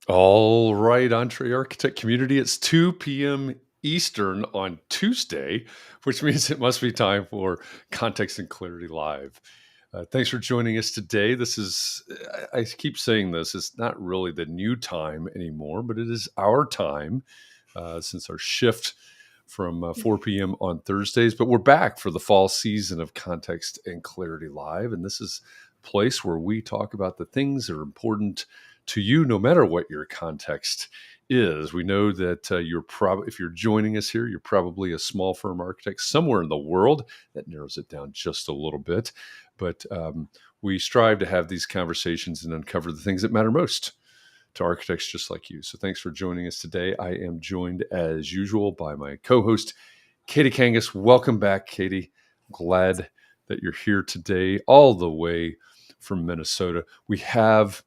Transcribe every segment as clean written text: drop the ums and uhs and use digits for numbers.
All right, Entree Architect community, it's 2 p.m. Eastern on Tuesday, which means it must be time for Context and Clarity Live. Thanks for joining us today. I keep saying this, it's not really the new time anymore, but it is our time since our shift from 4 p.m. on Thursdays. But we're back for the fall season of Context and Clarity Live. And this is a place where we talk about the things that are important to you, no matter what your context is. We know that if you're joining us here, you're probably a small firm architect somewhere in the world. That narrows it down just a little bit. But we strive to have these conversations and uncover the things that matter most to architects just like you. So thanks for joining us today. I am joined as usual by my co-host, Katie Kangas. Welcome back, Katie. Glad that you're here today, all the way from Minnesota. We have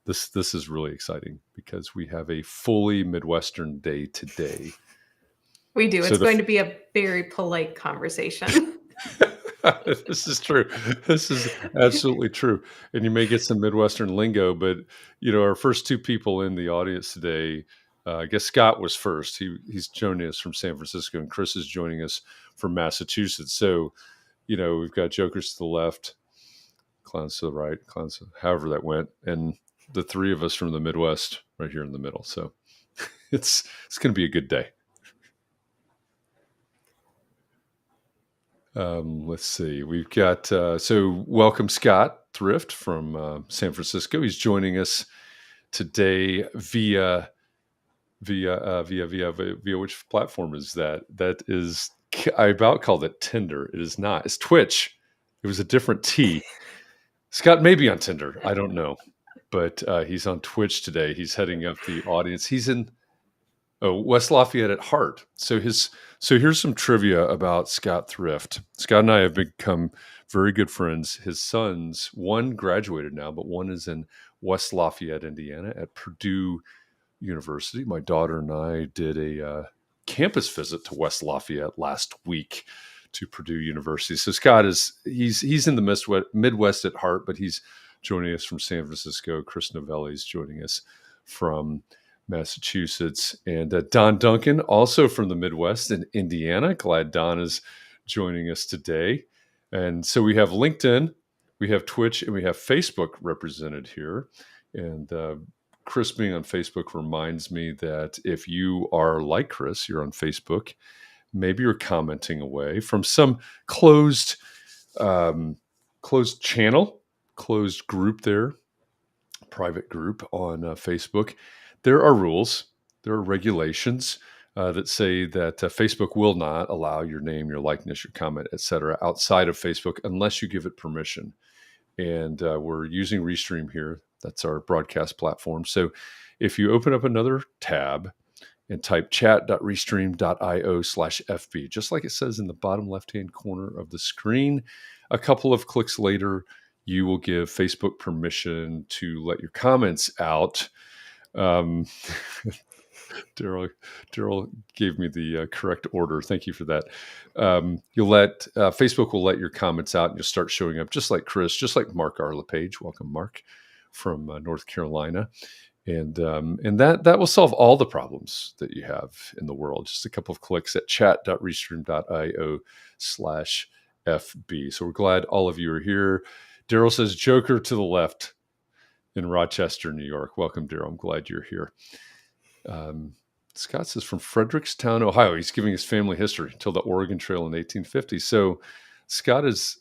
this is really exciting because we have a fully Midwestern day today. We do. It's going to be a very polite conversation. This is true. This is absolutely true. And you may get some Midwestern lingo, but our first two people in the audience today, I guess Scott was first. He's joining us from San Francisco, and Chris is joining us from Massachusetts. So, we've got jokers to the left, clowns to the right, however that went, and the three of us from the Midwest right here in the middle. So it's going to be a good day. Let's see. We've got welcome Scott Thrift from San Francisco. He's joining us today via which platform is that? That is, I about called it Tinder. It is not. It's Twitch. It was a different T. Scott may be on Tinder. I don't know, but he's on Twitch today. He's heading up the audience. He's in West Lafayette at heart. So here's some trivia about Scott Thrift. Scott and I have become very good friends. His sons, one graduated now, but one is in West Lafayette, Indiana at Purdue University. My daughter and I did a campus visit to West Lafayette last week to Purdue University. So Scott he's in the Midwest at heart, but he's joining us from San Francisco. Chris Novelli is joining us from Massachusetts, and Don Duncan, also from the Midwest in Indiana. Glad Don is joining us today. And so we have LinkedIn, we have Twitch, and we have Facebook represented here. And Chris being on Facebook reminds me that if you are like Chris, you're on Facebook, maybe you're commenting away from some closed channel, closed group there, private group on Facebook. There are rules, there are regulations that say that Facebook will not allow your name, your likeness, your comment, etc., outside of Facebook unless you give it permission. And we're using Restream here. That's our broadcast platform. So if you open up another tab and type chat.restream.io/FB, just like it says in the bottom left-hand corner of the screen, a couple of clicks later, you will give Facebook permission to let your comments out. Daryl gave me the correct order. Thank you for that. Facebook will let your comments out and you'll start showing up just like Chris, just like Mark R. LePage. Welcome, Mark, from North Carolina. And that will solve all the problems that you have in the world. Just a couple of clicks at chat.restream.io/FB. So we're glad all of you are here. Daryl says Joker to the left in Rochester, New York. Welcome, Daryl. I'm glad you're here. Scott says from Fredericktown, Ohio. He's giving his family history till the Oregon Trail in 1850. So Scott is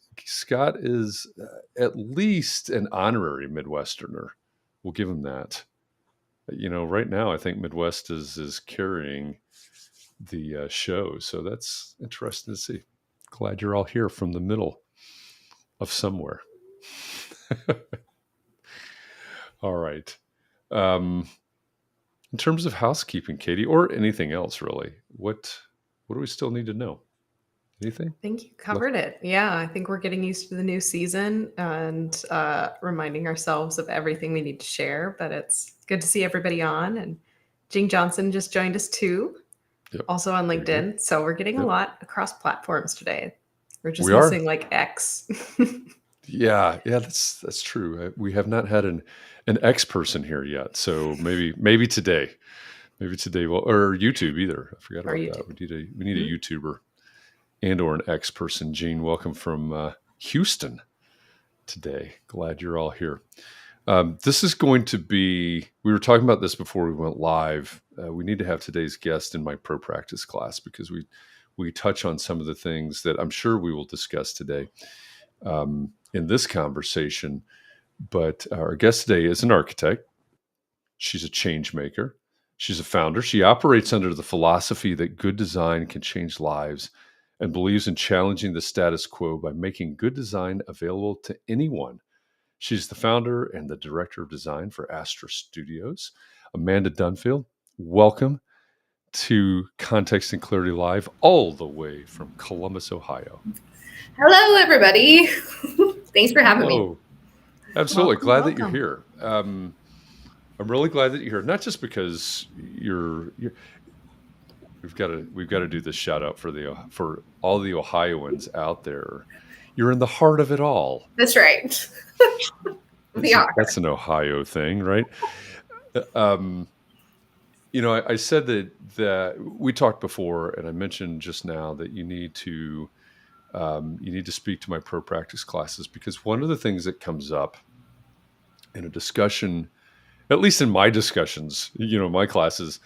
at least an honorary Midwesterner. We'll give him that. Right now I think Midwest is carrying the show. So that's interesting to see. Glad you're all here from the middle of somewhere. All right. In terms of housekeeping, Katie, or anything else really, what do we still need to know? Anything? I think you covered it. Yeah, I think we're getting used to the new season and reminding ourselves of everything we need to share. But it's good to see everybody on. And Jing Johnson just joined us too, also on LinkedIn. So we're getting a lot across platforms today. We're just missing like X. Yeah, that's true. We have not had an an X person here yet. So maybe today. Maybe today, or YouTube either. I forgot Or about YouTube. that. We need a YouTuber and or an X person. Gene, welcome from Houston today. Glad you're all here. This is going to be. We were talking about this before we went live. We need to have today's guest in my pro practice class because we touch on some of the things that I'm sure we will discuss today in this conversation. But our guest today is an architect. She's a change maker. She's a founder. She operates under the philosophy that good design can change lives and believes in challenging the status quo by making good design available to anyone. She's the founder and the director of design for Astra Studios. Amanda Dunfield, welcome to Context and Clarity Live, all the way from Columbus, Ohio. Hello, everybody. Thanks for having me. Absolutely. Glad that you're here. I'm really glad that you're here. Not just because we've got to do this shout out for all the Ohioans out there. You're in the heart of it all. That's right. That's an Ohio thing, right? I said that we talked before, and I mentioned just now that you need to speak to my pro practice classes, because one of the things that comes up in a discussion, at least in my discussions, my classes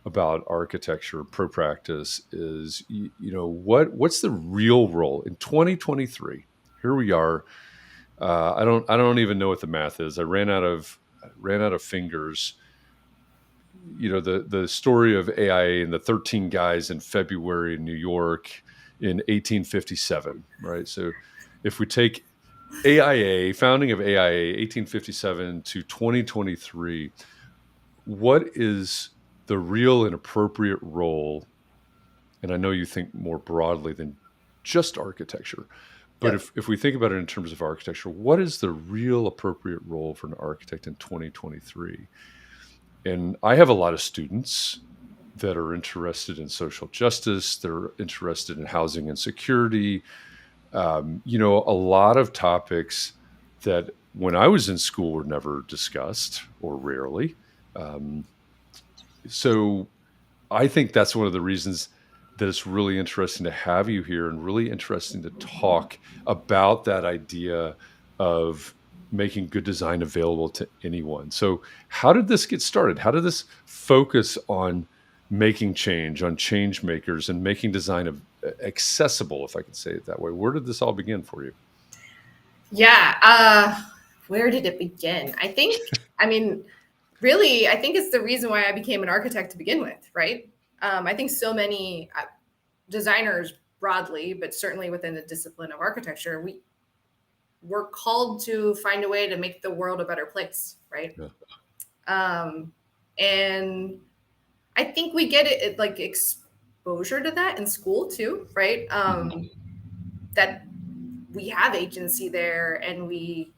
about architecture, pro practice, is, what's the real role in 2023? Here we are. I don't even know what the math is. I ran out of fingers. The story of AIA and the 13 guys in February in New York in 1857, right? So if we take AIA, founding of AIA, 1857 to 2023, what is the real and appropriate role? And I know you think more broadly than just architecture, but if we think about it in terms of architecture, what is the real appropriate role for an architect in 2023? And I have a lot of students that are interested in social justice. They're interested in housing and security. A lot of topics that when I was in school were never discussed, or rarely. So I think that's one of the reasons that it's really interesting to have you here, and really interesting to talk about that idea of making good design available to anyone. So how did this get started? How did this focus on making change, on change makers, and making design accessible, if I can say it that way? Where did this all begin for you? Yeah. Where did it begin? I think it's the reason why I became an architect to begin with, right? I think so many designers broadly, but certainly within the discipline of architecture, we're called to find a way to make the world a better place, right? Yeah. And I think we get it like exposure to that in school too, right? That we have agency there, and we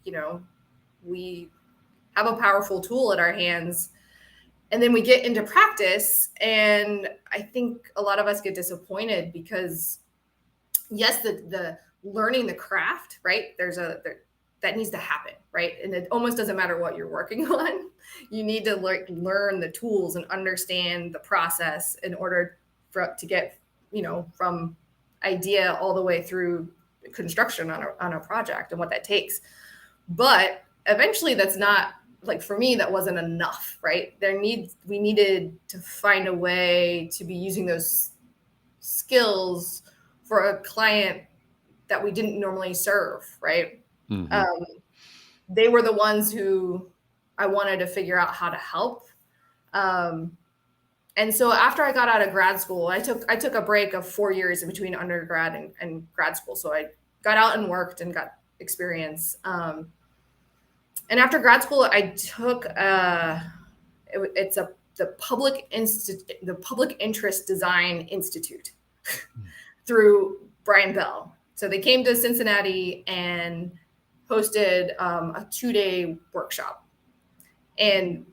have a powerful tool at our hands. And then we get into practice, and I think a lot of us get disappointed because, yes, the learning the craft, right? That needs to happen, right? And it almost doesn't matter what you're working on. You need to learn the tools and understand the process in order to get, from idea all the way through construction on a project, and what that takes. But eventually, that's not, like, for me, that wasn't enough, right? We needed to find a way to be using those skills for a client that we didn't normally serve, right? Mm-hmm. They were the ones who I wanted to figure out how to help. And so after I got out of grad school, I took a break of 4 years in between undergrad and grad school. So I got out and worked and got experience. And after grad school, I took the Public Interest Design Institute through Brian Bell. So they came to Cincinnati and hosted a 2-day workshop. And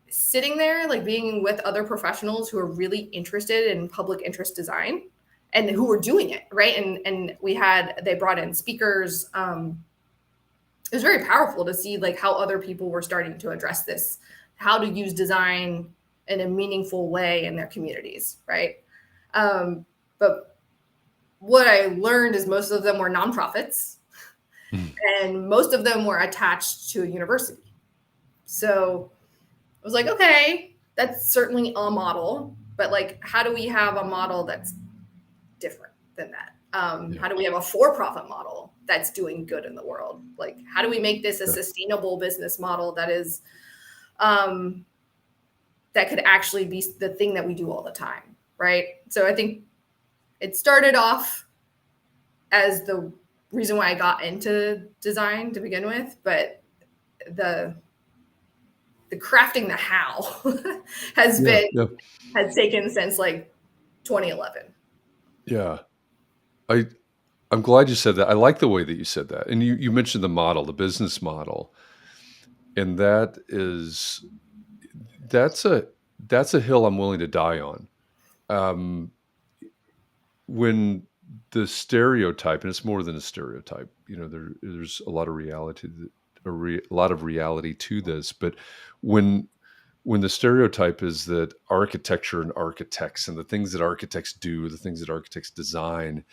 sitting there, like, being with other professionals who are really interested in public interest design and who were doing it, right? And they brought in speakers. it was very powerful to see like how other people were starting to address this, how to use design in a meaningful way in their communities, right? But what I learned is most of them were nonprofits, and most of them were attached to a university. So I was like, okay, that's certainly a model, but like, how do we have a model that's different than that? How do we have a for-profit model that's doing good in the world? Like, how do we make this a sustainable business model that is, that could actually be the thing that we do all the time, right? So I think it started off as the reason why I got into design to begin with, but the crafting the how has taken since like 2011. Yeah. I'm glad you said that. I like the way that you said that. And you mentioned the model, the business model. And that's a hill I'm willing to die on. When the stereotype, and it's more than a stereotype, there's a lot of reality, a lot of reality to this, but when the stereotype is that architecture and architects and the things that architects do, the things that architects design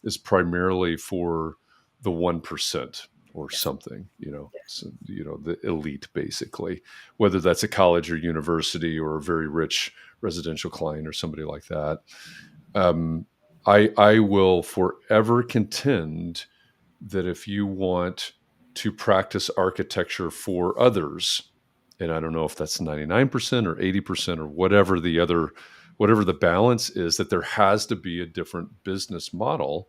is primarily for the 1% or something, so, the elite, basically, whether that's a college or university or a very rich residential client or somebody like that. I will forever contend that if you want to practice architecture for others, and I don't know if that's 99% or 80% or whatever the balance is, that there has to be a different business model,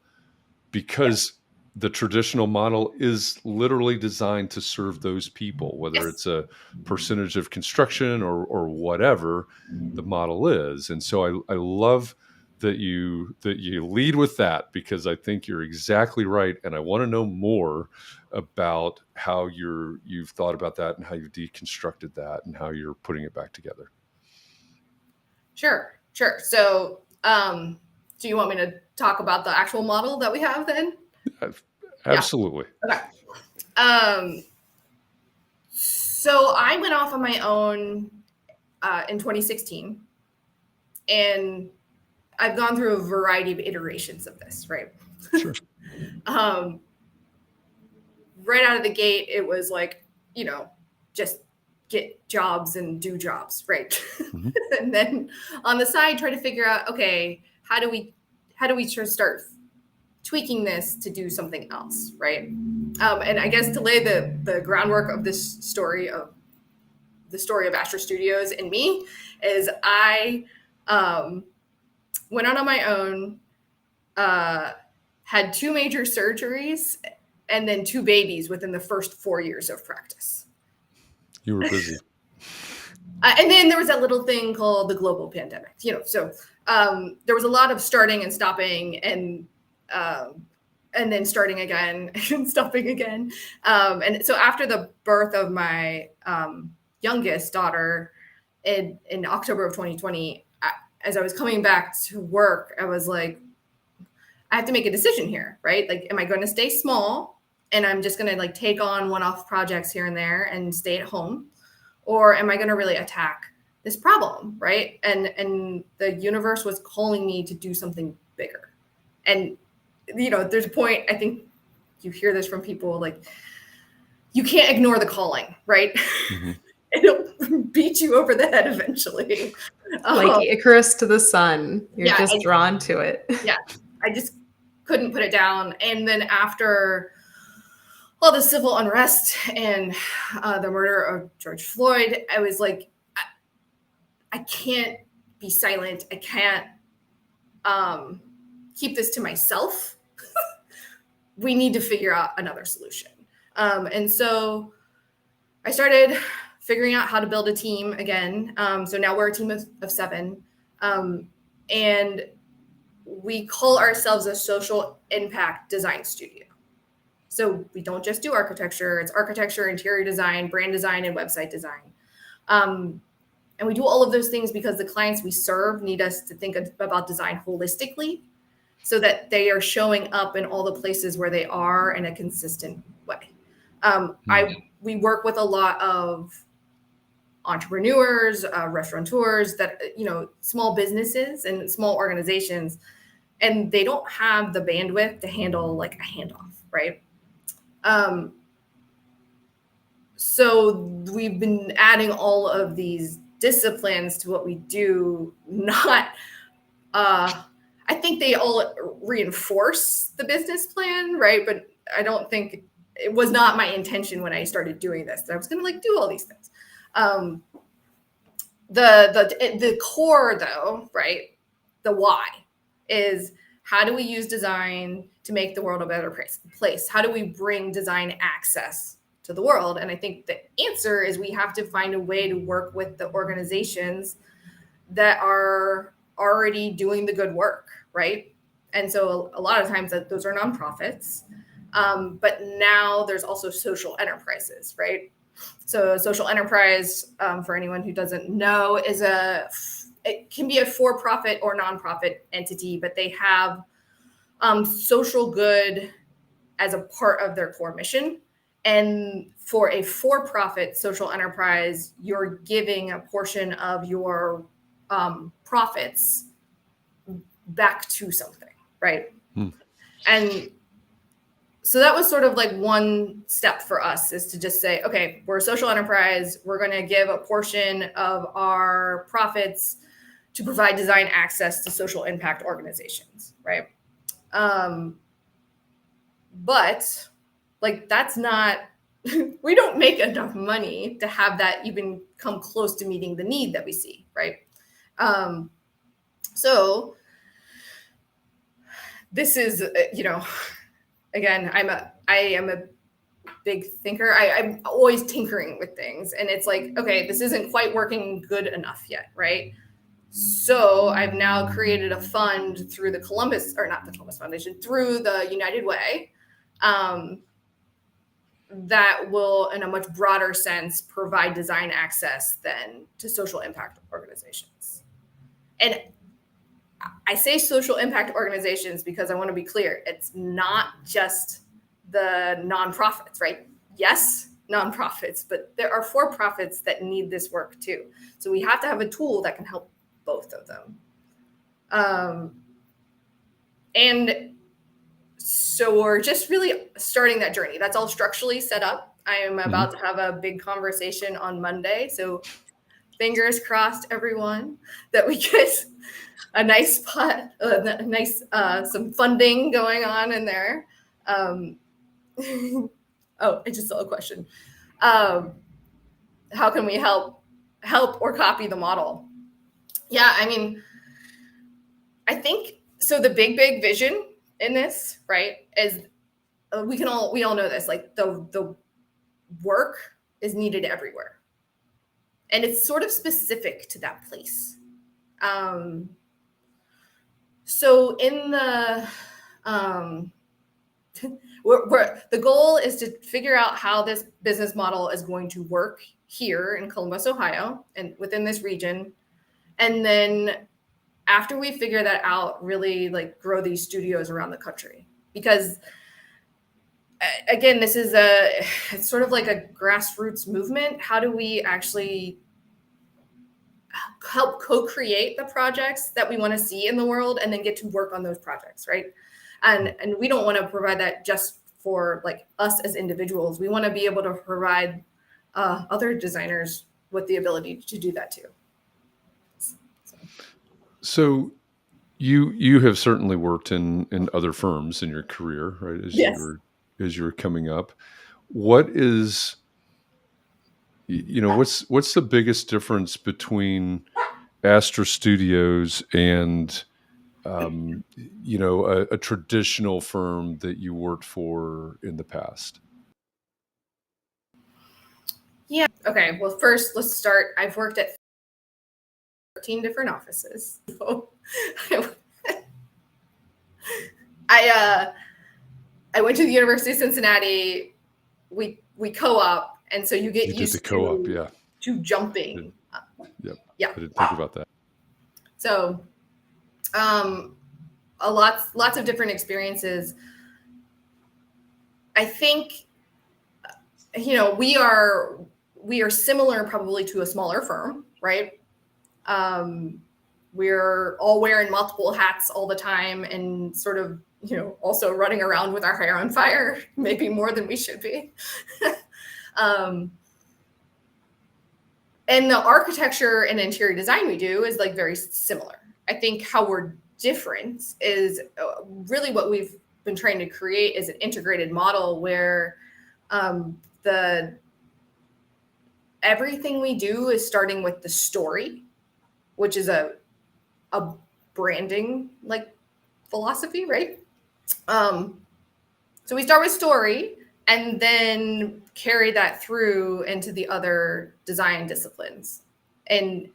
because the traditional model is literally designed to serve those people, whether it's a percentage of construction or whatever the model is. And so I love that you lead with that, because I think you're exactly right. And I want to know more about how you've thought about that and how you've deconstructed that and how you're putting it back together. Sure. So, do you want me to talk about the actual model that we have then? Absolutely. Yeah. Okay. So I went off on my own in 2016, and I've gone through a variety of iterations of this, right? Sure. Right out of the gate, it was like, just get jobs and do jobs, right? Mm-hmm. And then on the side, try to figure out, okay, how do we start tweaking this to do something else, right? And I guess to lay the groundwork of this story of Astra Studios and me is I went out on my own, had 2 major surgeries, and then 2 babies within the first 4 years of practice. You were busy. And then there was that little thing called the global pandemic, so there was a lot of starting and stopping and then starting again and stopping again. And so after the birth of my youngest daughter in October of 2020, as I was coming back to work, I was like, I have to make a decision here, right? Like, am I going to stay small and I'm just going to like take on one-off projects here and there and stay at home? Or am I going to really attack this problem, right? And the universe was calling me to do something bigger. And, there's a point, I think you hear this from people, like, you can't ignore the calling, right? Mm-hmm. It'll beat you over the head eventually. Like Icarus to the sun. You're just drawn to it. Yeah, I just couldn't put it down. And then after all the civil unrest and the murder of George Floyd, I was like, I can't be silent. I can't keep this to myself. We need to figure out another solution. And so I started figuring out how to build a team again. So now we're a team of 7. And we call ourselves a social impact design studio. So we don't just do architecture. It's architecture, interior design, brand design, and website design. And we do all of those things because the clients we serve need us to think about design holistically, so that they are showing up in all the places where they are in a consistent way. We work with a lot of entrepreneurs, restaurateurs, that, small businesses and small organizations, and they don't have the bandwidth to handle like a handoff, right? So we've been adding all of these disciplines to what we do. Not, I think they all reinforce the business plan, right? But I don't think it was not my intention when I started doing this that I was going to like do all these things. The core though, right? The why is, how do we use design to make the world a better place? How do we bring design access to the world? And I think the answer is we have to find a way to work with the organizations that are already doing the good work, right? And so a lot of times those are nonprofits, but now there's also social enterprises, right? So a social enterprise, for anyone who doesn't know, it can be a for-profit or nonprofit entity, but they have social good as a part of their core mission. And for a for-profit social enterprise, you're giving a portion of your profits back to something, right? And so that was sort of like one step for us, is to just say, okay, we're a social enterprise. We're going to give a portion of our profits to provide design access to social impact organizations, right? But like, that's not, we don't make enough money to have that even come close to meeting the need that we see, right? So this is, again, I am a big thinker. I'm always tinkering with things, and it's like, okay, this isn't quite working good enough yet, right? So I've now created a fund through the Columbus Foundation, through the United Way, that will, in a much broader sense, provide design access then to social impact organizations. And I say social impact organizations because I want to be clear. It's not just the nonprofits, right? Yes, nonprofits, but there are for-profits that need this work too. So we have to have a tool that can help both of them. And so we're just really starting that journey. That's all structurally set up. I am about to have a big conversation on Monday. So fingers crossed, everyone, that we get a nice pot, some funding going on in there. Oh, I just saw a question. How can we help or copy the model? Yeah, I mean, I think so. The big vision in this, right, is we all know this. Like the work is needed everywhere, and it's sort of specific to that place. So in the the goal is to figure out how this business model is going to work here in Columbus, Ohio, and within this region. And then after we figure that out, really like grow these studios around the country. Because again, this is it's sort of like a grassroots movement. How do we actually help co-create the projects that we want to see in the world, and then get to work on those projects, right? And we don't want to provide that just for like us as individuals. We want to be able to provide other designers with the ability to do that too. So you have certainly worked in other firms in your career, right? As you're coming up, what is, what's the biggest difference between Astra Studios and a traditional firm that you worked for in the past? Yeah. Okay. Well, first let's start. I've worked at 13 different offices. So I went to the University of Cincinnati. We co-op, and so you get used to jumping. Yep. Yeah. I didn't think about that. So, lots of different experiences. I think we are similar probably to a smaller firm, right? We're all wearing multiple hats all the time and sort of, also running around with our hair on fire, maybe more than we should be. And the architecture and interior design we do is like very similar. I think how we're different is really what we've been trying to create is an integrated model where everything we do is starting with the story, which is a branding like philosophy, right? So we start with story and then carry that through into the other design disciplines. And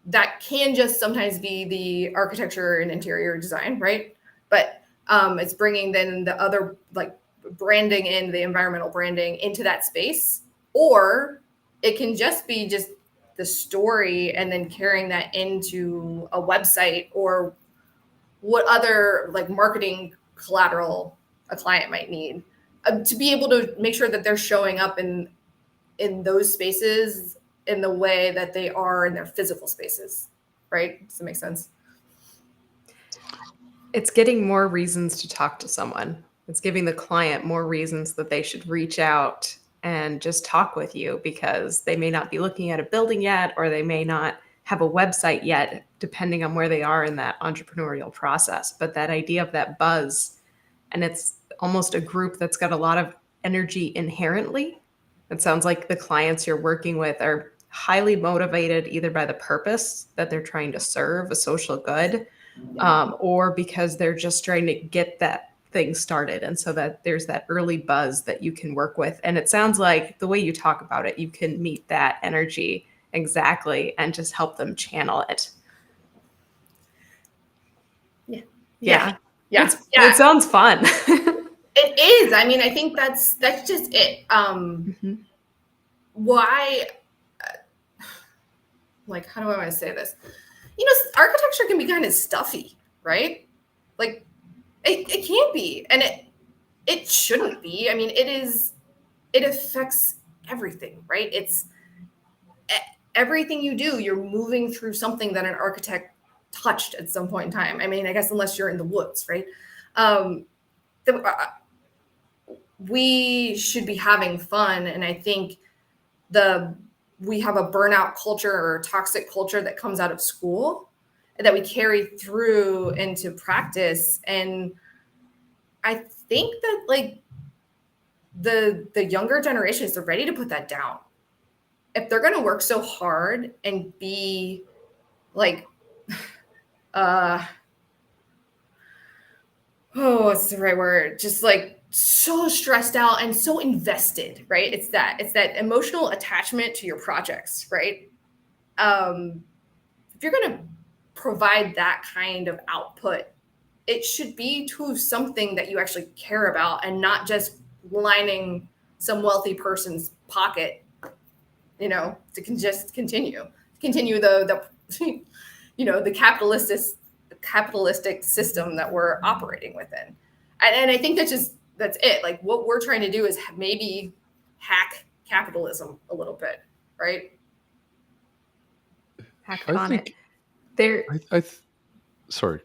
that can just sometimes be the architecture and interior design, right? But it's bringing then the other like branding in the environmental branding into that space, or it can just be just the story and then carrying that into a website or what other like marketing collateral a client might need to be able to make sure that they're showing up in those spaces in the way that they are in their physical spaces, right? Does that make sense? It's getting more reasons to talk to someone. It's giving the client more reasons that they should reach out and just talk with you because they may not be looking at a building yet, or they may not have a website yet, depending on where they are in that entrepreneurial process. But that idea of that buzz, and it's almost a group that's got a lot of energy inherently. It sounds like the clients you're working with are highly motivated either by the purpose that they're trying to serve, a social good, or because they're just trying to get that thing started. And so that there's that early buzz that you can work with. And it sounds like the way you talk about it, you can meet that energy exactly and just help them channel it. Yeah. It sounds fun. It is. I mean, I think that's just it. Why, like, how do I want to say this? Architecture can be kind of stuffy, right? Like, it can be, and it shouldn't be. I mean, it affects everything, right? It's everything you do, you're moving through something that an architect touched at some point in time. I mean, I guess unless you're in the woods, right? We should be having fun. And I think we have a burnout culture or toxic culture that comes out of school that we carry through into practice. And I think that like the younger generations are ready to put that down. If they're going to work so hard and be like, what's the right word? Just like so stressed out and so invested, right? It's that emotional attachment to your projects, right? If you're going to provide that kind of output, it should be to something that you actually care about and not just lining some wealthy person's pocket, to just continue the the capitalistic system that we're operating within. And I think that's it. Like what we're trying to do is maybe hack capitalism a little bit, right? Hack on it. Sorry.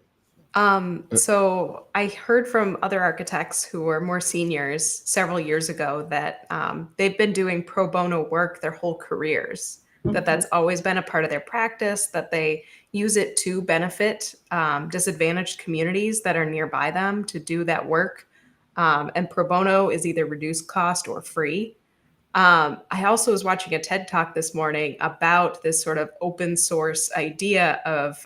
So I heard from other architects who were more seniors several years ago that they've been doing pro bono work their whole careers, that's always been a part of their practice, that they use it to benefit disadvantaged communities that are nearby them to do that work. And pro bono is either reduced cost or free. I also was watching a TED Talk this morning about this sort of open source idea of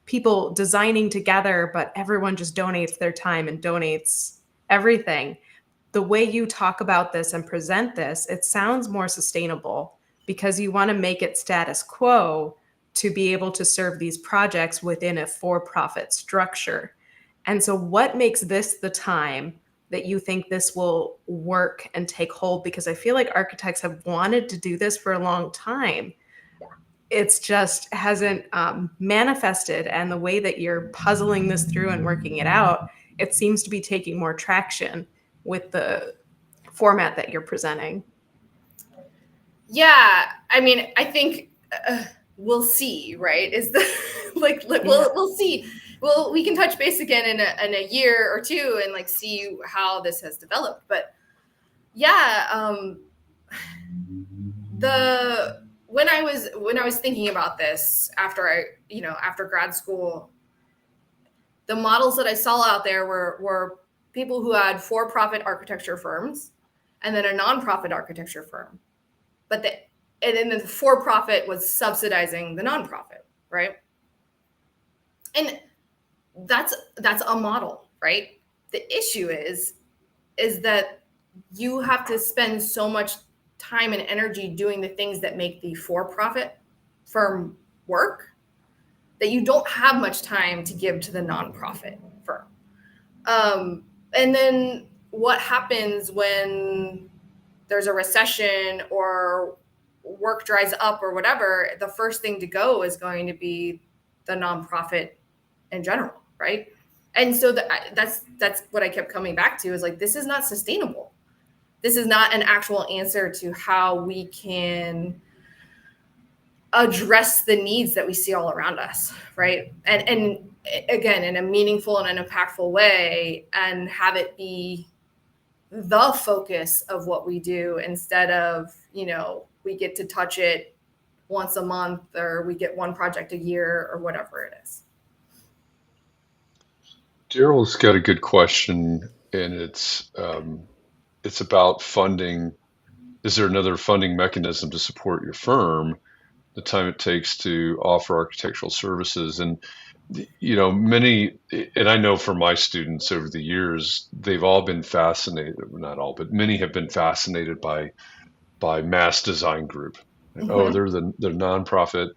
people designing together, but everyone just donates their time and donates everything. The way you talk about this and present this, it sounds more sustainable because you want to make it status quo to be able to serve these projects within a for-profit structure. And so what makes this the time that you think this will work and take hold? Because I feel like architects have wanted to do this for a long time. It's just hasn't manifested. And the way that you're puzzling this through and working it out, it seems to be taking more traction with the format that you're presenting? Yeah, I mean, I think we'll see, right? Is the we'll see. Well, we can touch base again in a year or two and like see how this has developed. But yeah, when I was thinking about this after grad school, the models that I saw out there were people who had for-profit architecture firms and then a nonprofit architecture firm. And then the for-profit was subsidizing the nonprofit, right? And that's a model, right? The issue is that you have to spend so much time and energy doing the things that make the for-profit firm work that you don't have much time to give to the nonprofit firm. And then what happens when there's a recession or work dries up or whatever? The first thing to go is going to be the nonprofit in general, right? And so that's what I kept coming back to, is like, this is not sustainable. This is not an actual answer to how we can address the needs that we see all around us, right? And again, in a meaningful and an impactful way, and have it be the focus of what we do, instead of, we get to touch it once a month, or we get one project a year, or whatever it is. Daryl's got a good question, and it's about funding. Is there another funding mechanism to support your firm, the time it takes to offer architectural services? And many, and I know from my students over the years, they've all been fascinated, not all, but many have been fascinated by Mass Design Group. Mm-hmm. Oh, they're the nonprofit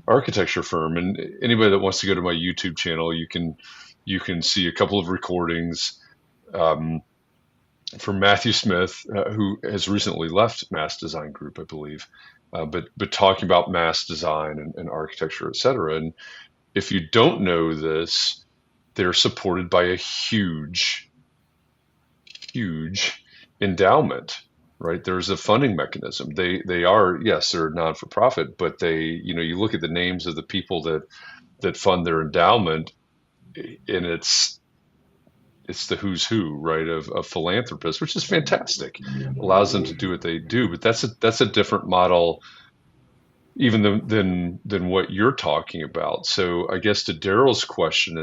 architecture firm. And anybody that wants to go to my YouTube channel, you can see a couple of recordings from Matthew Smith, who has recently left Mass Design Group, I believe, but talking about mass design and architecture, et cetera. And if you don't know this, they're supported by a huge endowment, right? There's a funding mechanism. They are, yes, they're non-for-profit, but you look at the names of the people that fund their endowment, and it's the who's who, right, of philanthropists, which is fantastic. Allows them to do what they do, but that's a different model even than what you're talking about. So I guess to Daryl's question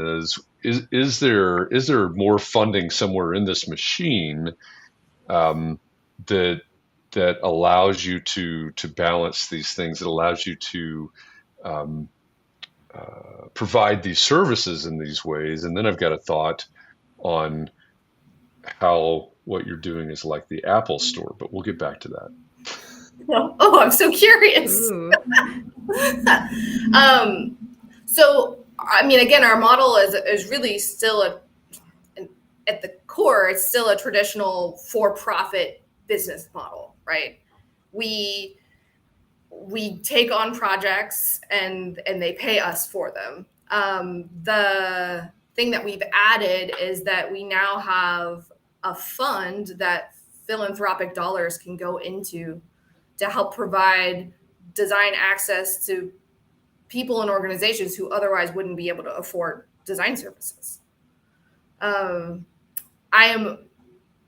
is there more funding somewhere in this machine that allows you to balance these things, that allows you to provide these services in these ways? And then I've got a thought on how what you're doing is like the Apple Store, but we'll get back to that. Oh, I'm so curious. So, I mean, again, our model is really still at the core, it's still a traditional for-profit business model, right? We take on projects and they pay us for them. The thing that we've added is that we now have a fund that philanthropic dollars can go into to help provide design access to people and organizations who otherwise wouldn't be able to afford design services. I am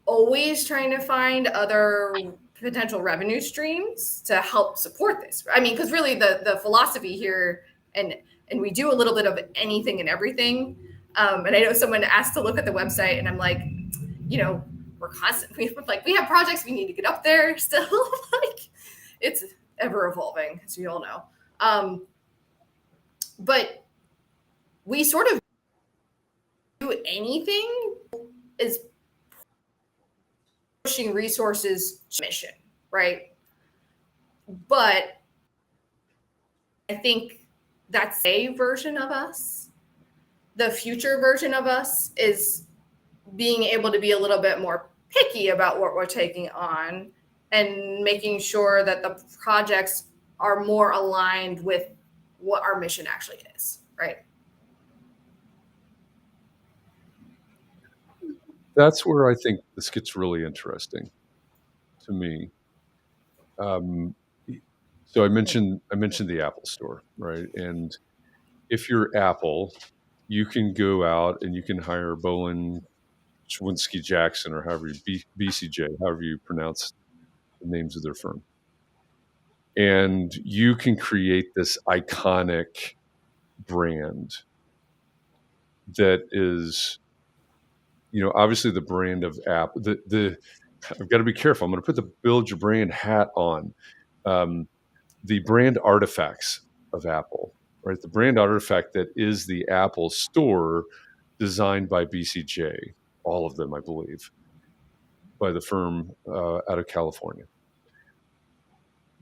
always trying to find other potential revenue streams to help support this. I mean, because really the philosophy here, and we do a little bit of anything and everything. And I know someone asked to look at the website, and I'm like, we're constantly like, we have projects, we need to get up there still. Like, it's ever evolving, as you all know. But we sort of do anything is pushing resources to mission, right? But I think that's a version of us. The future version of us is being able to be a little bit more picky about what we're taking on and making sure that the projects are more aligned with what our mission actually is, right? That's where I think this gets really interesting. to me. So I mentioned the Apple Store, right? And if you're Apple, you can go out and you can hire Bowen Schwinsky Jackson, or however BCJ, however you pronounce the names of their firm, and you can create this iconic brand that is, obviously the brand of Apple. I've got to be careful. I'm going to put the build your brand hat on. The brand artifacts of Apple, right? The brand artifact that is the Apple Store, designed by BCJ, all of them, I believe, by the firm out of California.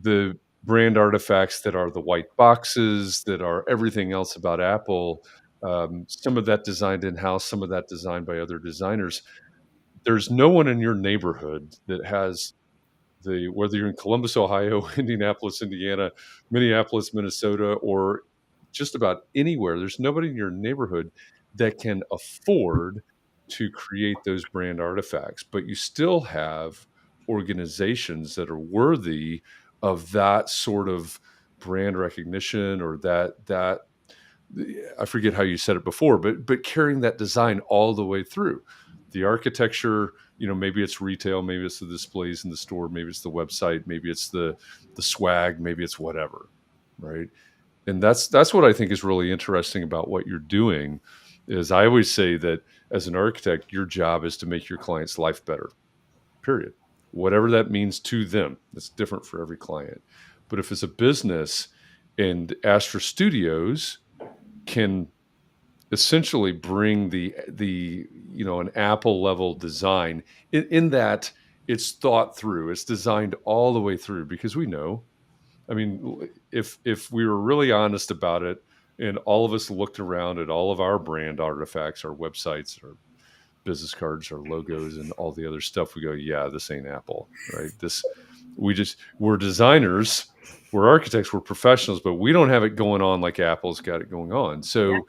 The brand artifacts that are the white boxes, that are everything else about Apple, some of that designed in-house, some of that designed by other designers. There's no one in your neighborhood that has whether you're in Columbus, Ohio, Indianapolis, Indiana, Minneapolis, Minnesota, or just about anywhere, there's nobody in your neighborhood that can afford to create those brand artifacts. But you still have organizations that are worthy of that sort of brand recognition, or that I forget how you said it before, but carrying that design all the way through the architecture. Maybe it's retail, maybe it's the displays in the store, maybe it's the website, maybe it's the swag, maybe it's whatever, right? And that's what I think is really interesting about what you're doing. Is I always say that as an architect, your job is to make your client's life better, period. Whatever that means to them, it's different for every client. But if it's a business, and Astra Studios can essentially bring the an Apple level design in that it's thought through, it's designed all the way through, because we know, I mean, if we were really honest about it, and all of us looked around at all of our brand artifacts, our websites, our business cards, our logos, and all the other stuff, we go, yeah, this ain't Apple, right? We're designers, we're architects, we're professionals, but we don't have it going on like Apple's got it going on. So yeah.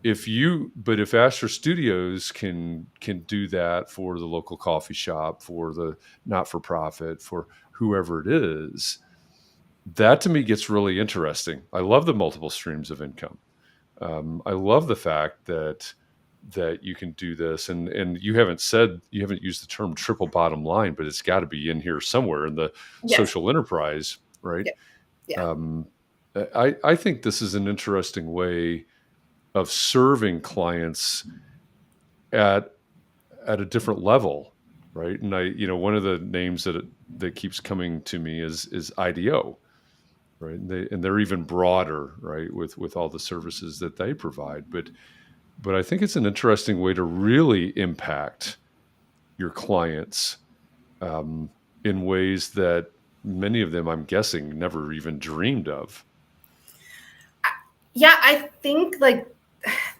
If Astra Studios can do that for the local coffee shop, for the not-for-profit, for whoever it is, that to me gets really interesting. I love the multiple streams of income. I love the fact that you can do this, and you haven't used the term triple bottom line, but it's got to be in here somewhere in the yes. social enterprise, right? Yeah. I think this is an interesting way of serving clients at a different level, right? And one of the names that keeps coming to me is IDEO, right? And they're even broader, right, with all the services that they provide. But I think it's an interesting way to really impact your clients in ways that many of them, I'm guessing, never even dreamed of. Yeah, I think like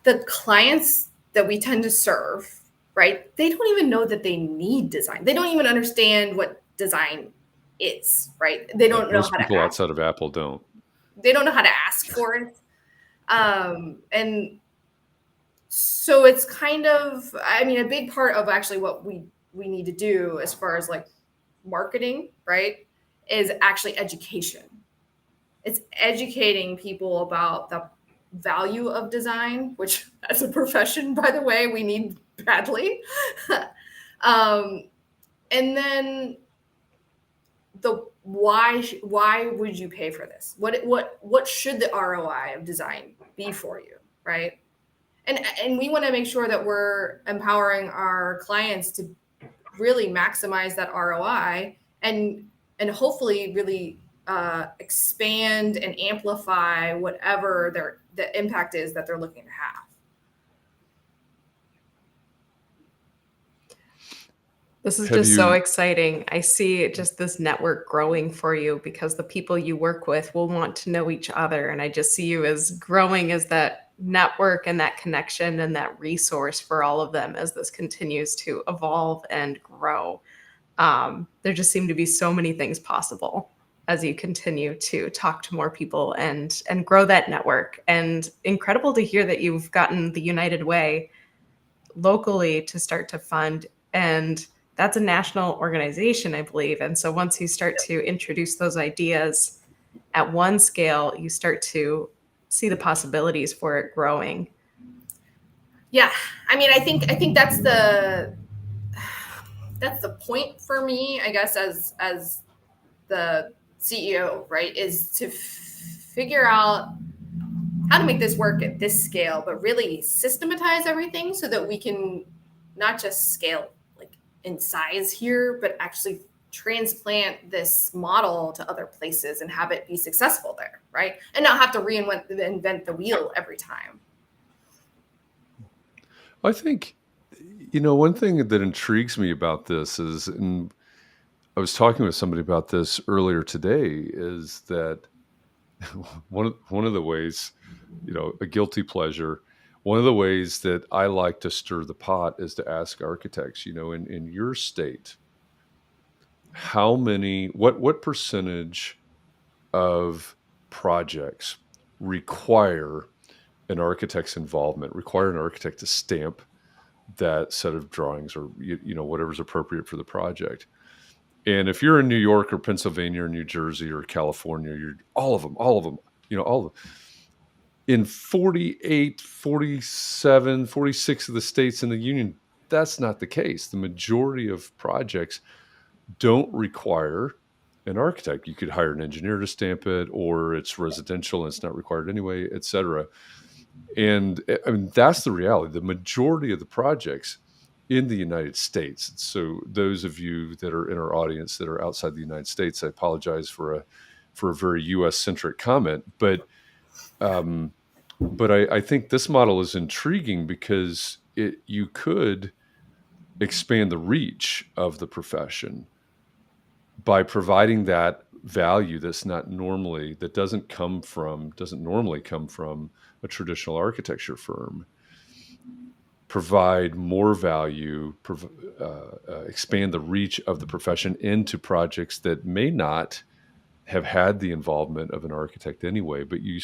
the clients that we tend to serve, right? They don't even know that they need design. They don't even understand what design is, right? They don't know how to ask. Most people outside of Apple don't. They don't know how to ask for it. And so it's kind of, I mean, a big part of actually what we need to do as far as like marketing, right, is actually education. It's educating people about the value of design, which as a profession, by the way, we need badly. And then the why would you pay for this? What should the ROI of design be for you, right? And we want to make sure that we're empowering our clients to really maximize that ROI and hopefully really expand and amplify whatever the impact is that they're looking to have. This is just so exciting. I see just this network growing for you because the people you work with will want to know each other. And I just see you as growing as that network and that connection and that resource for all of them as this continues to evolve and grow. There just seem to be so many things possible as you continue to talk to more people and grow that network. And incredible to hear that you've gotten the United Way locally to start to fund and that's a national organization, I believe. And so once you start to introduce those ideas at one scale, you start to see the possibilities for it growing. Yeah, I mean, I think that's the point for me, I guess, as the CEO, right, is to figure out how to make this work at this scale, but really systematize everything so that we can not just scale like in size here, but actually transplant this model to other places and have it be successful there, right? And not have to reinvent the wheel every time. I think, one thing that intrigues me about this is, and I was talking with somebody about this earlier today, is that one of the ways, a guilty pleasure, one of the ways that I like to stir the pot is to ask architects, in your state, what percentage of projects require an architect's involvement, require an architect to stamp that set of drawings, or whatever's appropriate for the project. And if you're in New York or Pennsylvania or New Jersey or California, you're all of them, all of them. In 48, 47, 46 of the states in the union, that's not the case. The majority of projects don't require an architect. You could hire an engineer to stamp it, or it's residential and it's not required anyway, et cetera. And I mean, that's the reality. The majority of the projects in the United States. So those of you that are in our audience that are outside the United States, I apologize for a very U.S. centric comment, but I think this model is intriguing because you could expand the reach of the profession by providing that value that doesn't normally come from a traditional architecture firm. Provide more value, expand the reach of the profession into projects that may not have had the involvement of an architect anyway, but you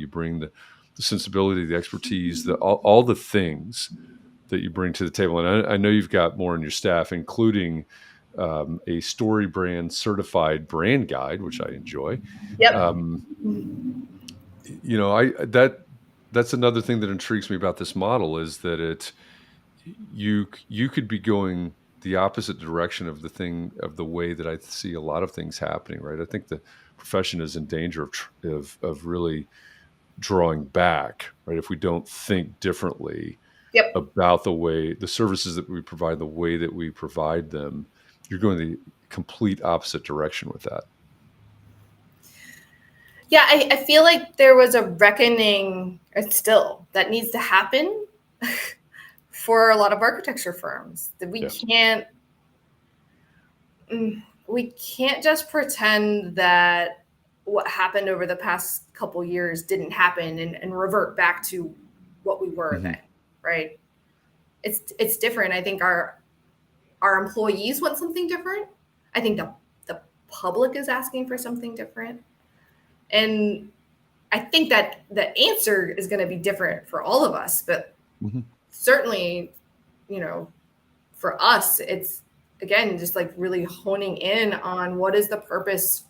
bring the sensibility, the expertise, all the things that you bring to the table. And I know you've got more in your staff, including a Story Brand certified brand guide, which I enjoy. Yep. That's another thing that intrigues me about this model, is that you could be going the opposite direction of the way that I see a lot of things happening, right? I think the profession is in danger of really drawing back, right? If we don't think differently about the services that we provide, the way that we provide them, you're going the complete opposite direction with that. Yeah, I feel like there was a reckoning still that needs to happen for a lot of architecture firms, that we can't just pretend that what happened over the past couple years didn't happen and revert back to what we were then, right? It's different. I think our employees want something different. I think the public is asking for something different. And I think that the answer is going to be different for all of us, but certainly, for us, it's, again, just like really honing in on what is the purpose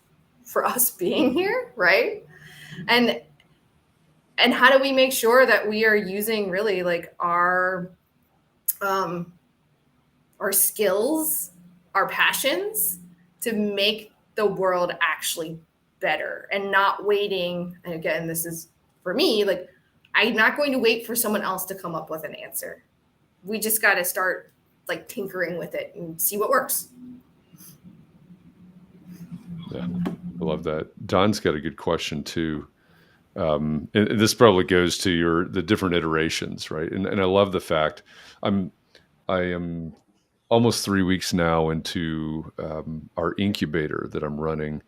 for us being here, right? And how do we make sure that we are using really like our skills, our passions to make the world actually better, and not waiting. And again, this is for me, like, I'm not going to wait for someone else to come up with an answer. We just got to start like tinkering with it and see what works. Yeah, I love that. Don's got a good question too. And this probably goes to the different iterations, right? And I love the fact I am almost 3 weeks now into our incubator that I'm running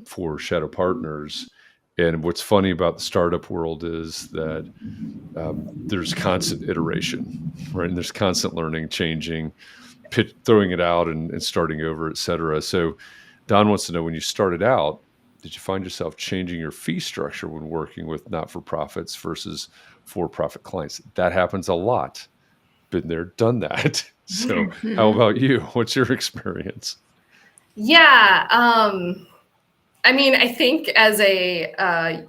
for Shadow Partners. And what's funny about the startup world is that there's constant iteration, right? And there's constant learning, changing, throwing it out and starting over, et cetera. So Don wants to know, when you started out, did you find yourself changing your fee structure when working with not-for-profits versus for-profit clients? That happens a lot. Been there, done that. So how about you? What's your experience? Yeah. I mean, I think as a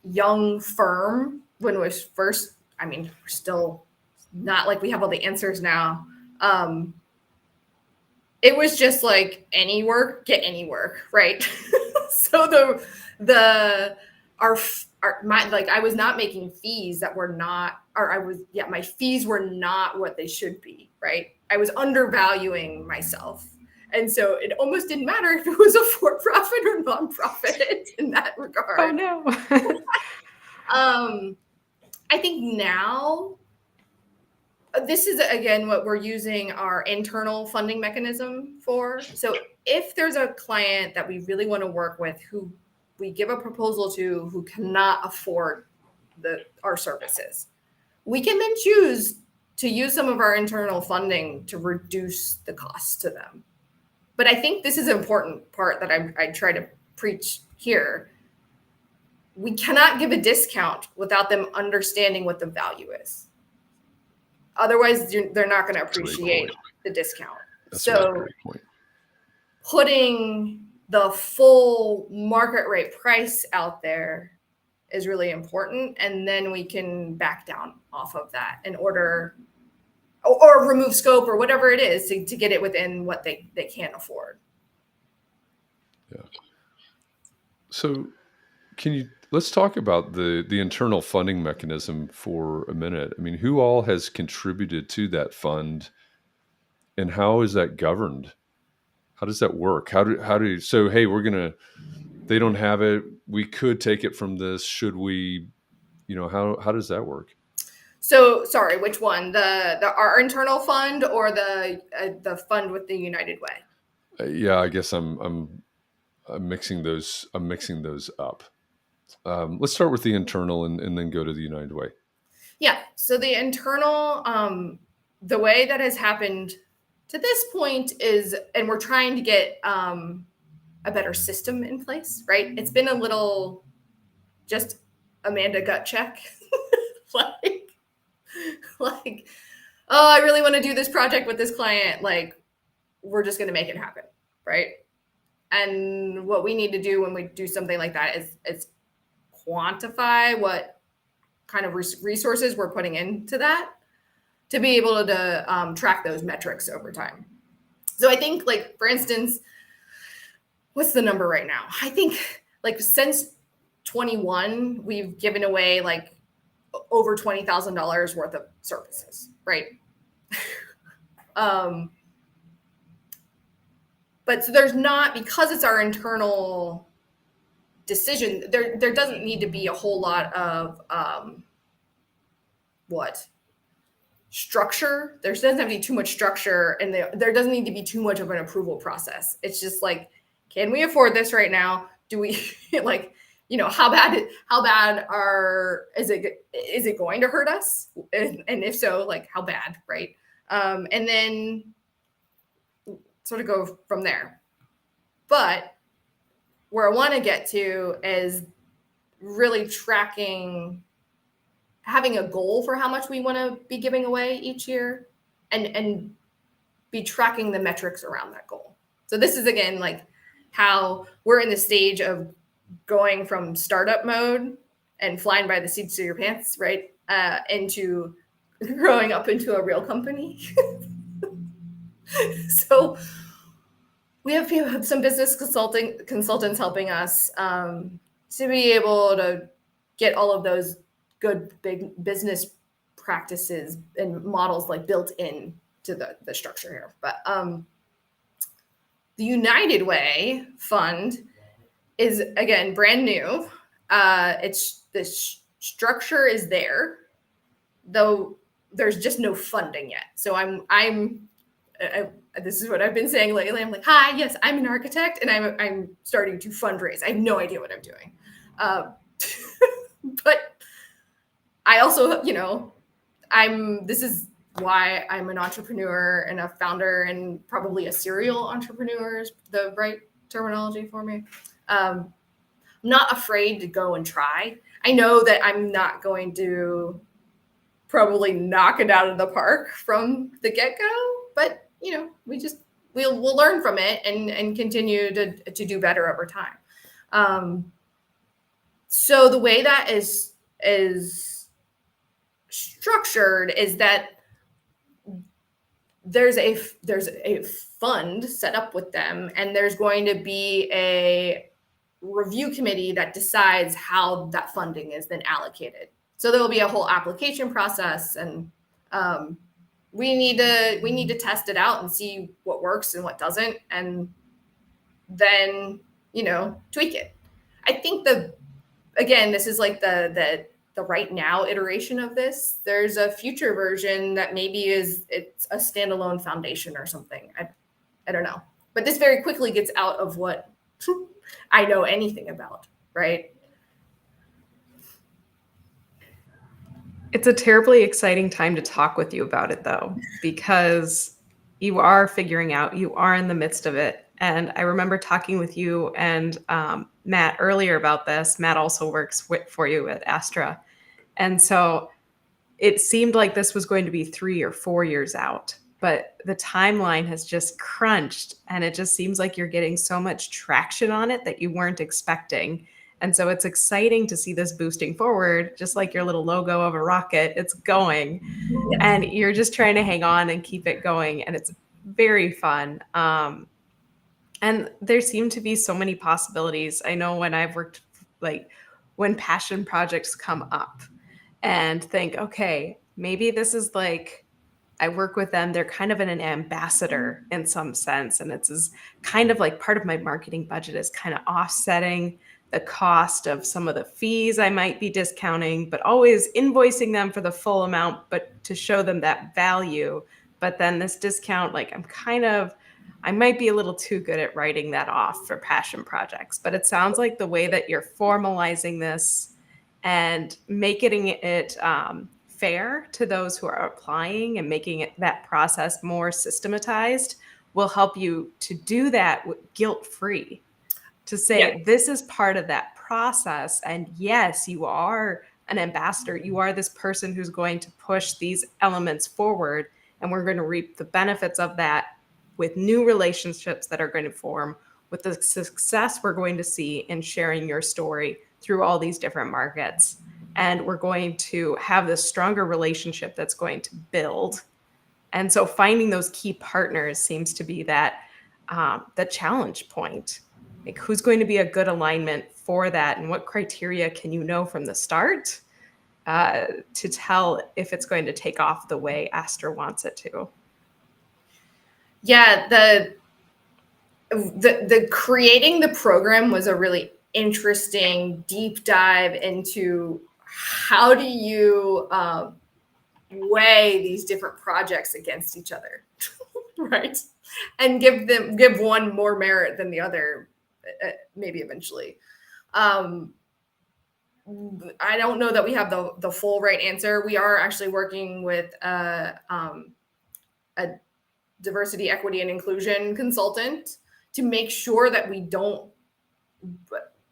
young firm, when we first, I mean, we're still not like we have all the answers now. It was just like any work, get any work, right? So I was not making fees that were not, my fees were not what they should be, right? I was undervaluing myself. And so it almost didn't matter if it was a for-profit or nonprofit in that regard. Oh no. I think now, this is again what we're using our internal funding mechanism for. So if there's a client that we really want to work with who we give a proposal to who cannot afford our services, we can then choose to use some of our internal funding to reduce the cost to them. But I think this is an important part that I try to preach here. We cannot give a discount without them understanding what the value is. Otherwise, they're not going to appreciate the discount. That's so a great point. Putting the full market rate price out there is really important. And then we can back down off of that in order, or remove scope or whatever it is to get it within what they can't afford. Yeah. So let's talk about the internal funding mechanism for a minute. I mean, who all has contributed to that fund, and how is that governed? How does that work? So, hey, they don't have it. We could take it from this. Should we, how does that work? So sorry, which one? Our internal fund or the fund with the United Way? Yeah, I guess I'm mixing those. I'm mixing those up. Let's start with the internal and then go to the United Way. Yeah. So the internal, the way that has happened to this point is, and we're trying to get a better system in place, right? It's been a little just Amanda gut check. like, oh, I really want to do this project with this client. Like, we're just going to make it happen, right? And what we need to do when we do something like that is quantify what kind of resources we're putting into that to be able to track those metrics over time. So I think, like, for instance, what's the number right now? I think like since 21, we've given away like over $20,000 worth of services, right? But so there's not, because it's our internal decision, there doesn't need to be a whole lot of structure. There doesn't have to be too much structure, and there doesn't need to be too much of an approval process. It's just like, can we afford this right now? Do we like, how bad is it going to hurt us? And if so, like, how bad, right? And then sort of go from there. But where I want to get to is really tracking, having a goal for how much we want to be giving away each year, and be tracking the metrics around that goal. So this is, again, like how we're in the stage of going from startup mode and flying by the seats of your pants, right? Into growing up into a real company. So we have some business consultants helping us to be able to get all of those good big business practices and models like built in to the structure here. But the United Way fund is, again, brand new. It's the structure is there, though there's just no funding yet. So this is what I've been saying lately. I'm like, hi, yes, I'm an architect, and I'm starting to fundraise. I have no idea what I'm doing. But I also, this is why I'm an entrepreneur and a founder, and probably a serial entrepreneur is the right terminology for me. I'm not afraid to go and try. I know that I'm not going to probably knock it out of the park from the get-go, but we'll learn from it and continue to do better over time. So the way that is structured is that there's a fund set up with them, and there's going to be a review committee that decides how that funding is then allocated. So there will be a whole application process, and we need to test it out and see what works and what doesn't, and then tweak it. I think this is like the right now iteration of this. There's a future version that maybe it's a standalone foundation or something. I don't know, but this very quickly gets out of what I know anything about, right? It's a terribly exciting time to talk with you about it, though, because you are figuring out, you are in the midst of it. And I remember talking with you and Matt earlier about this. Matt also works for you at Astra. And so it seemed like this was going to be 3 or 4 years out, but the timeline has just crunched, and it just seems like you're getting so much traction on it that you weren't expecting. And so it's exciting to see this boosting forward, just like your little logo of a rocket. It's going, and you're just trying to hang on and keep it going. And it's very fun. And there seem to be so many possibilities. I know when I've worked, like when passion projects come up and think, okay, maybe this is like, I work with them, they're kind of an ambassador in some sense. And it's kind of like part of my marketing budget is kind of offsetting the cost of some of the fees I might be discounting, but always invoicing them for the full amount, but to show them that value. But then this discount, like I might be a little too good at writing that off for passion projects. But it sounds like the way that you're formalizing this and making it fair to those who are applying and making that process more systematized will help you to do that guilt-free, to say this is part of that process. And yes, you are an ambassador. You are this person who's going to push these elements forward, and we're going to reap the benefits of that with new relationships that are going to form, with the success we're going to see in sharing your story through all these different markets. And we're going to have this stronger relationship that's going to build. And so finding those key partners seems to be that the challenge point. Like, who's going to be a good alignment for that, and what criteria can you know from the start to tell if it's going to take off the way Astra wants it to? Yeah, the creating the program was a really interesting deep dive into how do you weigh these different projects against each other, right? And give one more merit than the other, maybe eventually. I don't know that we have the full right answer. We are actually working with a diversity, equity, and inclusion consultant to make sure that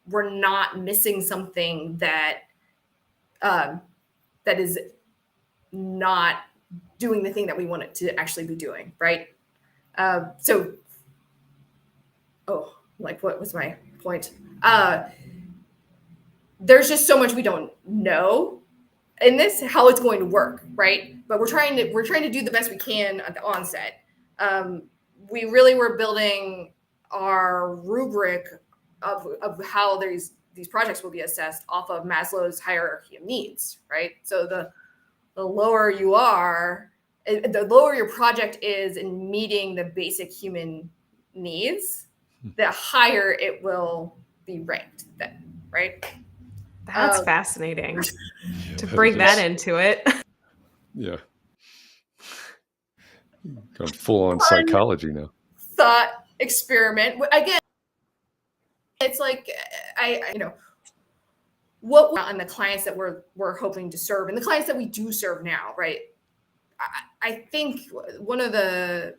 we're not missing something that is not doing the thing that we want it to actually be doing, right? What was my point? There's just so much we don't know in this, how it's going to work, right? But we're trying to do the best we can at the onset. We really were building our rubric of how these projects will be assessed off of Maslow's hierarchy of needs, right? So the lower you are, the lower your project is in meeting the basic human needs, the higher it will be ranked then, right? That's fascinating to bring that into it. Yeah. Gone full on psychology now. Thought experiment. Again, it's like, what on the clients that we're hoping to serve and the clients that we do serve now, right? I think one of the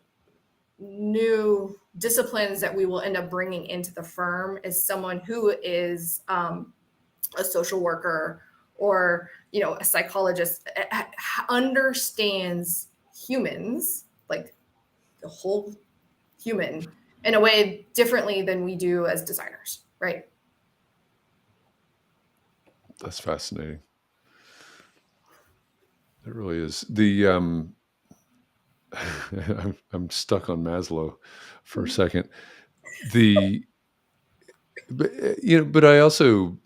new disciplines that we will end up bringing into the firm is someone who is a social worker or a psychologist, understands humans, like the whole human in a way differently than we do as designers, right? That's fascinating. It really is. The I'm stuck on Maslow for a second. But I also,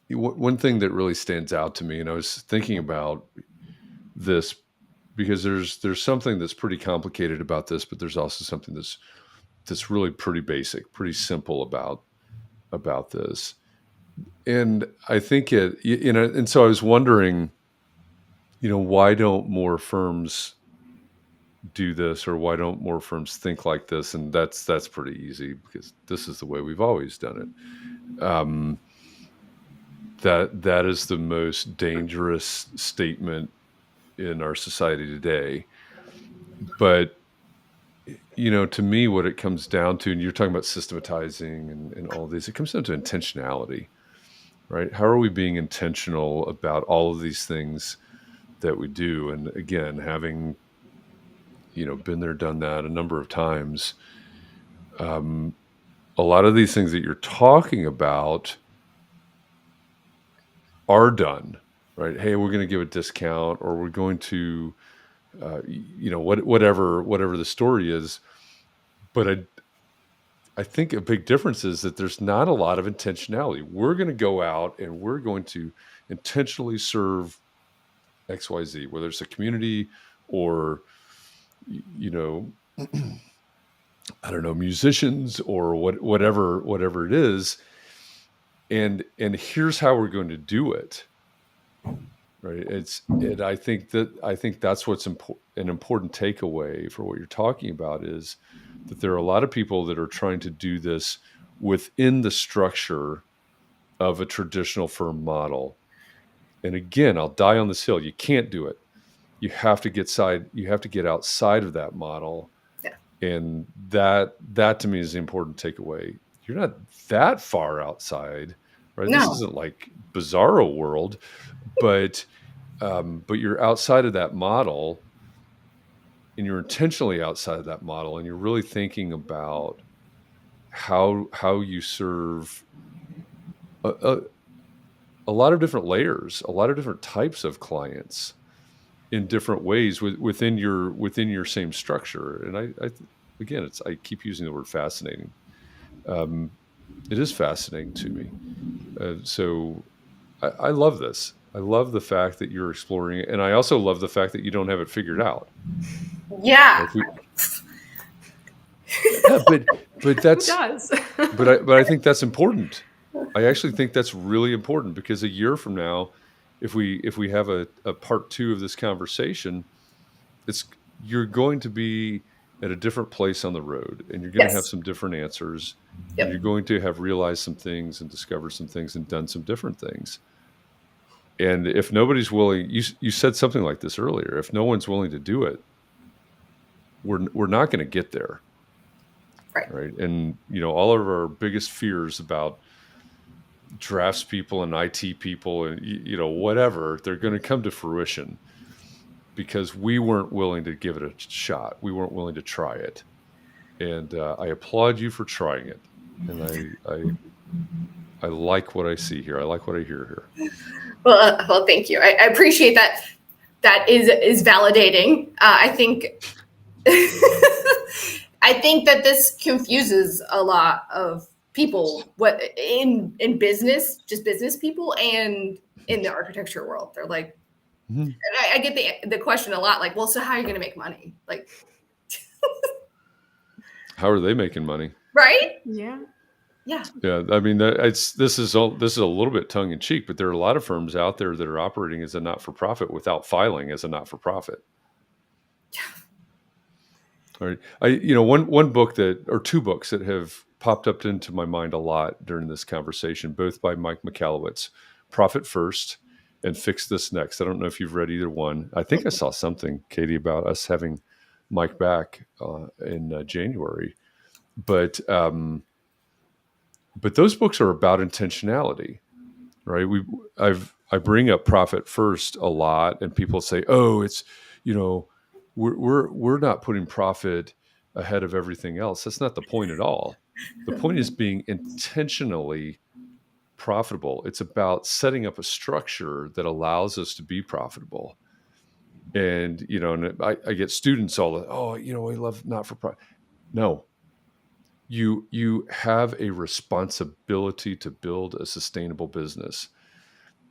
one thing that really stands out to me, and I was thinking about this because there's something that's pretty complicated about this, but there's also something that's really pretty basic, pretty simple about this. And I think and so I was wondering, why don't more firms do this, or why don't more firms think like this? And that's pretty easy, because this is the way we've always done it. That is the most dangerous statement in our society today. But to me, what it comes down to, and you're talking about systematizing and all this, it comes down to intentionality, right? How are we being intentional about all of these things that we do? And again, having been there, done that a number of times, a lot of these things that you're talking about are done, right? Hey, we're going to give a discount, or we're going to, whatever the story is. But I think a big difference is that there's not a lot of intentionality. We're going to go out and we're going to intentionally serve XYZ, whether it's a community or, I don't know, musicians or whatever it is. And here's how we're going to do it. Right. I think that's what's an important takeaway for what you're talking about, is that there are a lot of people that are trying to do this within the structure of a traditional firm model. And again, I'll die on this hill. You can't do it. You have to get outside of that model. Yeah. And that to me is the important takeaway. You're not that far outside, right? No. This isn't like bizarro world, but you're outside of that model, and you're intentionally outside of that model, and you're really thinking about how you serve a lot of different layers, a lot of different types of clients in different ways within your same structure. And again, I keep using the word fascinating. It is fascinating to me. So I love this. I love the fact that you're exploring it, and I also love the fact that you don't have it figured out. Yeah. But that's. Who does? but I think that's important. I actually think that's really important, because a year from now, if we have a part 2 of this conversation, you're going to be at a different place on the road, and you're going to have some different answers. Yep. And you're going to have realized some things and discovered some things and done some different things. And if nobody's willing, you said something like this earlier, if no one's willing to do it, we're not going to get there. Right. And, all of our biggest fears about drafts people and IT people and, whatever, they're going to come to fruition, because we weren't willing to give it a shot. We weren't willing to try it. And I applaud you for trying it. And I like what I see here. I like what I hear here. Well, thank you. I appreciate that. That is validating. I think that this confuses a lot of people. What in business, just business people, and in the architecture world, they're like, and I get the question a lot, like, well, so how are you going to make money? Like, how are they making money? Right? Yeah. Yeah. Yeah. I mean, this is a little bit tongue in cheek, but there are a lot of firms out there that are operating as a not-for-profit without filing as a not-for-profit. Yeah. All right. One book or 2 books that have popped up into my mind a lot during this conversation, both by Mike Michalowicz, Profit First and Fix This Next. I don't know if you've read either one. I think I saw something, Katie, about us having Mike back in January. But those books are about intentionality, right? I bring up Profit First a lot, and people say, "Oh, it's we're not putting profit ahead of everything else. That's not the point at all. The point is being intentionally profitable. It's about setting up a structure that allows us to be profitable. And, and I get students we love not-for-profit. No, you have a responsibility to build a sustainable business.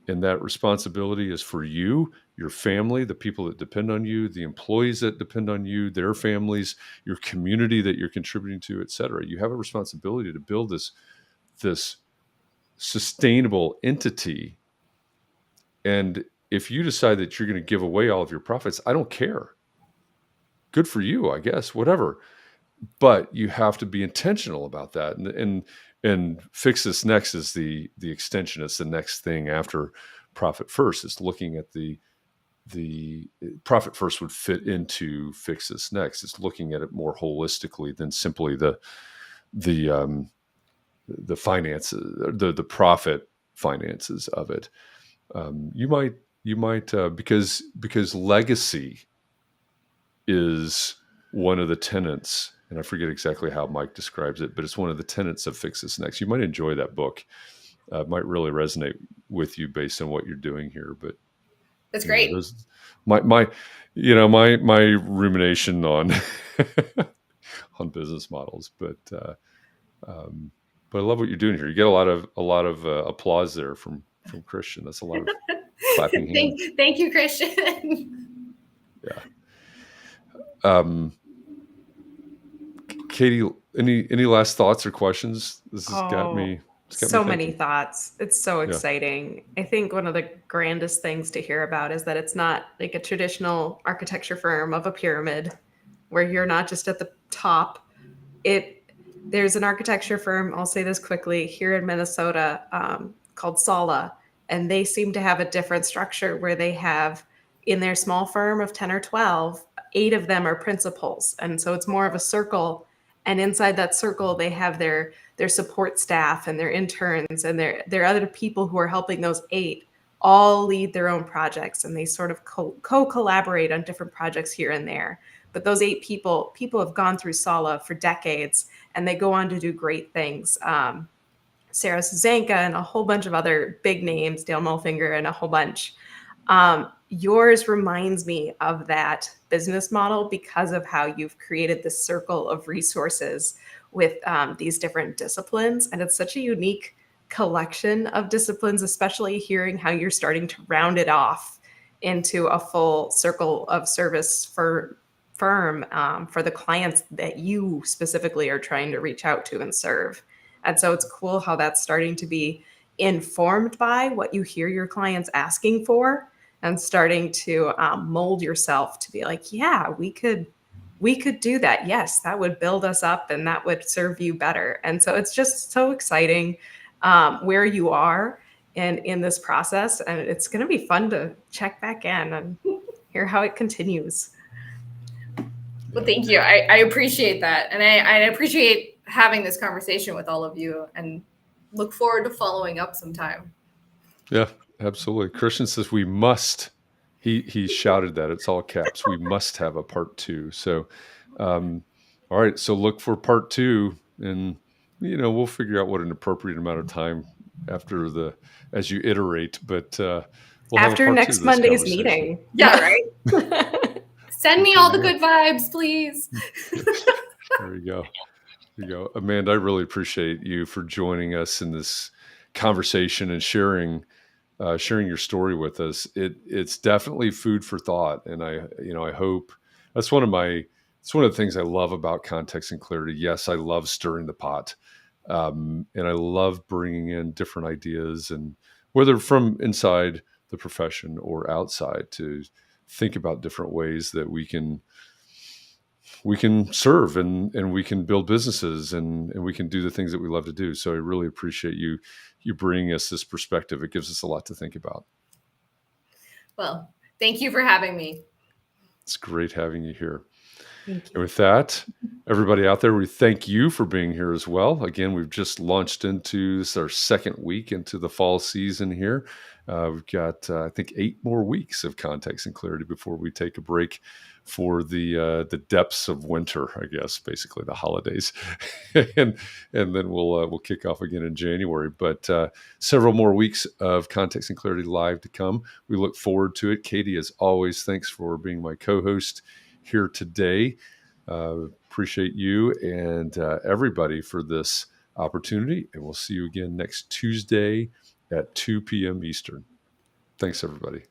And that responsibility is for you, your family, the people that depend on you, the employees that depend on you, their families, your community that you're contributing to, et cetera. You have a responsibility to build this sustainable entity. And if you decide that you're going to give away all of your profits, I don't care. Good for you, I guess, whatever. But you have to be intentional about that. And Fix This Next is the extension. It's the next thing after Profit First. It's looking at the Profit First would fit into Fix This Next. It's looking at it more holistically than simply the finances, the profit finances of it. You might because legacy is one of the tenets, and I forget exactly how Mike describes it, but it's one of the tenets of Fix This Next. You might enjoy that book. It might really resonate with you based on what you're doing here. But that's great. My rumination on on business models, but I love what you're doing here. You get a lot of applause there from Christian. That's a lot of clapping hands. Thank you, Christian. Yeah. Katie, any last thoughts or questions? This has got me. So many thoughts. It's so exciting. I think one of the grandest things to hear about is that it's not like a traditional architecture firm of a pyramid where you're not just at the top. There's an architecture firm, I'll say this quickly, here in Minnesota called Sala, and they seem to have a different structure where they have, in their small firm of 10 or 12, 8 of them are principals. And so it's more of a circle. And inside that circle, they have their support staff and their interns and their other people who are helping those 8 all lead their own projects. And they sort of co-collaborate on different projects here and there. But those 8 people have gone through Sala for decades, and they go on to do great things. Sarah Suzanka and a whole bunch of other big names, Dale Mulfinger and a whole bunch. Yours reminds me of that business model because of how you've created this circle of resources with these different disciplines. And it's such a unique collection of disciplines, especially hearing how you're starting to round it off into a full circle of service firm for the clients that you specifically are trying to reach out to and serve. And so it's cool how that's starting to be informed by what you hear your clients asking for, and starting to mold yourself to be like, yeah, we could do that. Yes, that would build us up and that would serve you better. And so it's just so exciting where you are in this process. And it's going to be fun to check back in and hear how it continues. Well, thank you. I appreciate that. And I appreciate having this conversation with all of you, and look forward to following up sometime. Yeah, absolutely. Christian says we must, he shouted that, it's all caps, we must have a part 2. So, all right. So look for part 2, and, we'll figure out what an appropriate amount of time as you iterate, but we'll after next Monday's meeting. Yeah, right. Send me all the good vibes, please. There you go. Amanda, I really appreciate you for joining us in this conversation and sharing your story with us. It's definitely food for thought. And I hope it's one of the things I love about Context and Clarity. Yes, I love stirring the pot. And I love bringing in different ideas, and whether from inside the profession or outside, to think about different ways that we can serve and we can build businesses and we can do the things that we love to do. So I really appreciate you bringing us this perspective. It gives us a lot to think about. Well, thank you for having me. It's great having you here. And with that, everybody out there, we thank you for being here as well. Again, we've just launched into our second week into the fall season here. We've got, I think, 8 more weeks of Context and Clarity before we take a break for the depths of winter, I guess, basically the holidays, and then we'll kick off again in January. But several more weeks of Context and Clarity live to come. We look forward to it. Katie, as always, thanks for being my co-host here today. Appreciate you and everybody for this opportunity, and we'll see you again next Tuesday at 2 p.m. Eastern. Thanks, everybody.